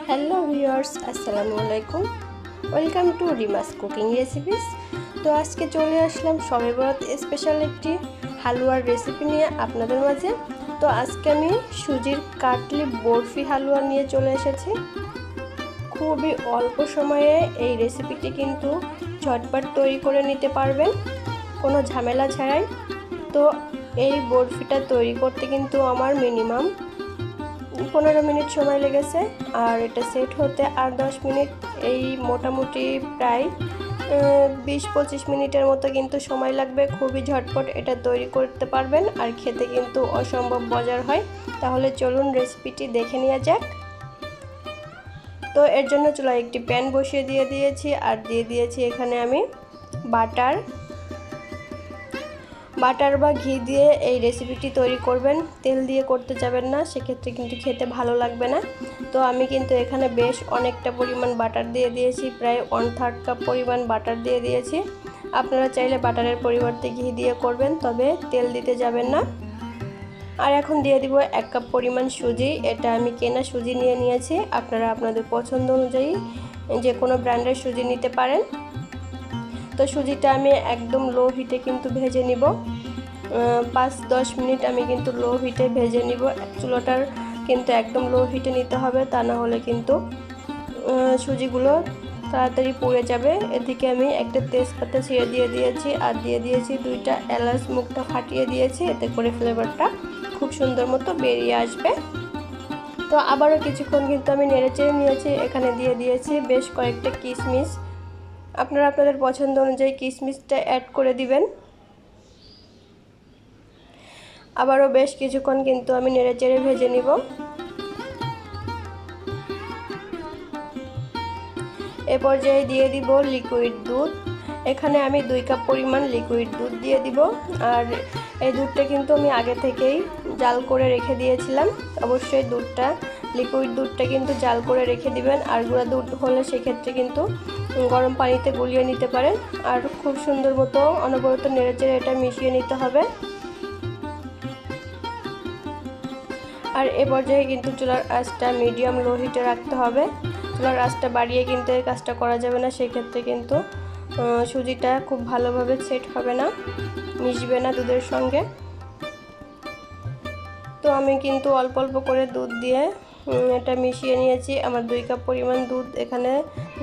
Hello viewers, আসসালামু আলাইকুম। Welcome to রিমাস cooking recipes. তো আজকে চলে আসলাম শবে বরাত স্পেশাল একটি হালুয়ার রেসিপি নিয়ে আপনাদের মাঝে। তো আজকে আমি সুজির কাটলি বরফি হালুয়া নিয়ে চলে এসেছি। খুবই অল্প সময়ে এই রেসিপিটি কিন্তু ঝটপট তৈরি করে নিতে পারবেন, কোনো ঝামেলা ছাড়াই। তো এই বরফিটা তৈরি করতে কিন্তু আমার মিনিমাম 15 মিনিট সময় লেগেছে, আর এটা সেট হতে আর 10 মিনিট, এই মোটামুটি প্রায় 20-25 মিনিটের মতো কিন্তু সময় লাগবে। খুবই ঝটপট এটা তৈরি করতে পারবেন, আর খেতে কিন্তু অসম্ভব মজার হয়। তাহলে চলুন রেসিপিটি দেখে নেওয়া যাক। তো এর জন্য চুলায় একটি প্যান বসিয়ে দিয়েছি, আর দিয়ে দিয়েছি এখানে আমি বাটার বা ঘি দিয়ে এই রেসিপিটি তৈরি করবেন। তেল দিয়ে করতে যাবেন না, সেক্ষেত্রে কিন্তু খেতে ভালো লাগবে না। তো আমি কিন্তু এখানে বেশ অনেকটা পরিমাণ বাটার দিয়ে দিয়েছি, প্রায় 1/3 কাপ পরিমাণ বাটার দিয়ে দিয়েছি। আপনারা চাইলে বাটারের পরিবর্তে ঘি দিয়ে করবেন, তবে তেল দিতে যাবেন না। আর এখন দিয়ে দিব 1 কাপ পরিমাণ সুজি। এটা আমি কেনা সুজি নিয়েছি, আপনারা আপনাদের পছন্দ অনুযায়ী যে কোনো ব্র্যান্ডের সুজি নিতে পারেন। তো সুজিটা আমি একদম লো হিটে কিন্তু ভেজে নিব। 5-10 মিনিট আমি কিন্তু লো হিটে ভেজে নিব। চুলাটার কিন্তু একদম লো হিটে নিতে হবে, তা না হলে কিন্তু সুজিগুলো তাড়াতাড়ি পুড়ে যাবে। এদিকে আমি একটা তেজপাতা ছিঁড়ে দিয়ে দিয়েছি, আর দিয়ে দিয়েছি 2টা এলাচ, মুখটা ফাটিয়ে দিয়েছি, এতে করে ফ্লেভারটা খুব সুন্দর মতো বেরিয়ে আসবে। তো আবারও কিছুক্ষণ কিন্তু আমি নেড়েচেড়ে নিয়েছি। এখানে দিয়ে দিয়েছি বেশ কয়েকটা কিশমিশ। আপনারা আপনাদের পছন্দ অনুযায়ী কিশমিশটা অ্যাড করে দিবেন। আবারও বেশ কিছুক্ষণ কিন্তু আমি নেড়েচেড়ে ভেজে নিব। এ পর্যায়ে দিয়ে দিব লিকুইড দুধ। এখানে আমি 2 কাপ পরিমাণ লিকুইড দুধ দিয়ে দিব, আর এই দুধটা কিন্তু আমি আগে থেকেই জাল করে রেখে দিয়েছিলাম। অবশ্যই লিকুইড দুধটা কিন্তু জাল করে রেখে দিবেন, আর গুঁড়া দুধ হলে সেক্ষেত্রে কিন্তু গরম পানিতে গুলিয়ে নিতে পারেন। আর খুব সুন্দর মতো অনবরত নেড়েচেড়ে এটা মিশিয়ে নিতে হবে। আর এ পর্যায়ে কিন্তু চুলার আঁচটা মিডিয়াম লো হিটে রাখতে হবে। চুলার আঁচটা বাড়িয়ে কিন্তু এই কাজটা করা যাবে না, সেক্ষেত্রে কিন্তু সুজিটা খুব ভালোভাবে সেট হবে না, মিশবে না দুধের সঙ্গে। তো আমি কিন্তু অল্প অল্প করে দুধ দিয়ে এটা মিশিয়ে নিয়েছি। আমার 2 কাপ পরিমাণ দুধ এখানে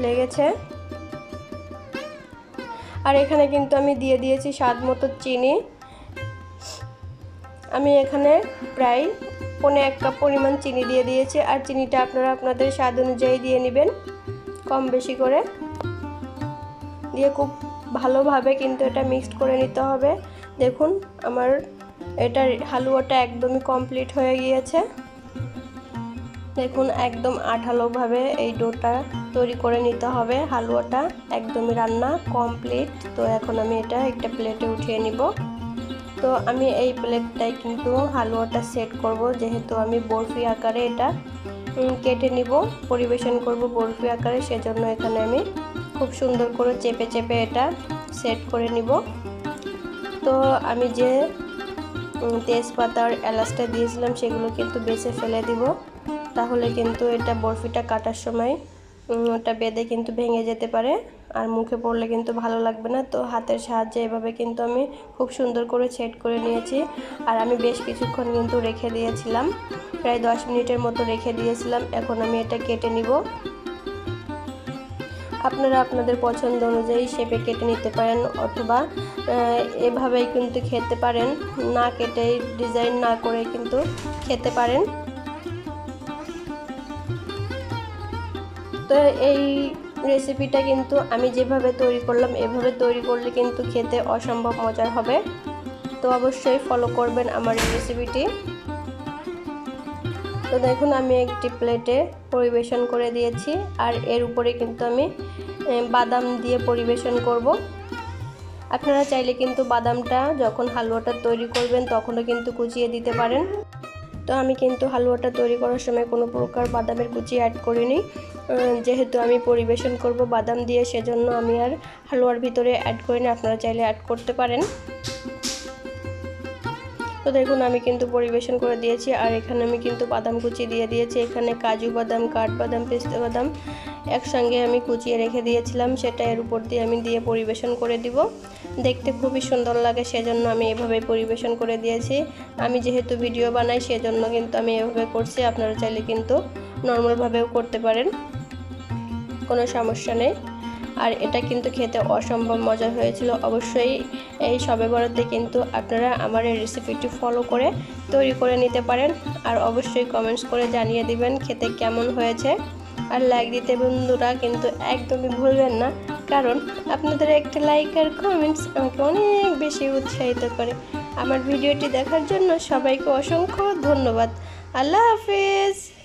লেগেছে। আর এখানে কিন্তু আমি দিয়ে দিয়েছি স্বাদ মতো চিনি। আমি এখানে প্রায় 1 কাপ পরিমাণ চিনি দিয়ে দিয়েছি, আর চিনিটা আপনারা আপনাদের স্বাদ অনুযায়ী দিয়ে নেবেন, কম বেশি করে দিয়ে খুব ভালোভাবে কিন্তু এটা মিক্সড করে নিতে হবে। দেখুন আমার এটার হালুয়াটা একদমই কমপ্লিট হয়ে গিয়েছে। দেখুন একদম আঠালোভাবে এই ডোটা তৈরি করে নিতে হবে। হালুয়াটা একদমই রান্না কমপ্লিট। তো এখন আমি এটা একটা প্লেটে উঠিয়ে নিব। তো আমি এই প্লেটটায় কিন্তু হালুয়াটা সেট করব, যেহেতু আমি বরফি আকারে এটা কেটে নিব, পরিবেশন করব বরফি আকারে, সেজন্য এখানে আমি খুব সুন্দর করে চেপে চেপে এটা সেট করে নিব। তো আমি যে তেজপাতার এলাচটা দিয়েছিলাম সেগুলো কিন্তু বেছে ফেলে দিব, তাহলে কিন্তু এটা বরফিটা কাটার সময় ওটা বেঁধে কিন্তু ভেঙে যেতে পারে, আর মুখে পড়লে কিন্তু ভালো লাগবে না। তো হাতের সাহায্যে এভাবে কিন্তু আমি খুব সুন্দর করে সেট করে নিয়েছি। আর আমি বেশ কিছুক্ষণ কিন্তু রেখে দিয়েছিলাম, প্রায় 10 মিনিটের মতো রেখে দিয়েছিলাম। এখন আমি এটা কেটে নিব। আপনারা আপনাদের পছন্দ অনুযায়ী শেপে কেটে নিতে পারেন, অথবা এভাবেই কিন্তু খেতে পারেন, না কেটে ডিজাইন না করে কিন্তু খেতে পারেন। তো এই রেসিপিটা কিন্তু আমি যেভাবে তৈরি করলাম, এভাবে তৈরি করলে কিন্তু খেতে অসম্ভব মজার হবে। তো অবশ্যই ফলো করবেন আমার এই রেসিপিটি। তো দেখুন আমি একটি প্লেটে পরিবেশন করে দিয়েছি, আর এর উপরে কিন্তু আমি বাদাম দিয়ে পরিবেশন করব। আপনারা চাইলে কিন্তু বাদামটা যখন হালুয়াটা তৈরি করবেন তখনও কিন্তু কুচিয়ে দিতে পারেন। তো আমি কিন্তু হালুয়াটা তৈরি করার সময় কোনো প্রকার বাদামের কুচি অ্যাড করিনি, যেহেতু আমি পরিবেশন করব বাদাম দিয়ে, সেজন্য আমি আর হালুয়ার ভিতরে অ্যাড করিনি। আপনারা চাইলে অ্যাড করতে পারেন। তো দেখুন আমি কিন্তু পরিবেশন করে দিয়েছি। আর এখানে আমি কিন্তু বাদাম কুচি দিয়ে দিয়েছি। এখানে কাজু বাদাম, কাঠবাদাম, পেস্তা বাদাম একসঙ্গে আমি কুচিয়ে রেখে দিয়েছিলাম, সেটা এর উপর দিয়ে আমি দিয়ে পরিবেশন করে দিব। দেখতে খুবই সুন্দর লাগে, সেজন্য আমি এভাবে পরিবেশন করে দিয়েছি। আমি যেহেতু ভিডিও বানাই সেজন্য কিন্তু আমি এভাবে করছি। আপনারা চাইলে কিন্তু নর্মালভাবেও করতে পারেন, কোনো সমস্যা নেই। আর এটা কিন্তু খেতে অসম্ভব মজা হয়েছিল। অবশ্যই এই শবে বরাতে কিন্তু আপনারা আমার এই রেসিপিটি ফলো করে তৈরি করে নিতে পারেন। আর অবশ্যই কমেন্টস করে জানিয়ে দিবেন খেতে কেমন হয়েছে। আর লাইক দিতে বন্ধুরা কিন্তু একদমই ভুলবেন না, কারণ আপনাদের একটা লাইক আর কমেন্টস আমাকে অনেক বেশি উৎসাহিত করে। আমার ভিডিওটি দেখার জন্য সবাইকে অসংখ্য ধন্যবাদ। আল্লাহ হাফেজ।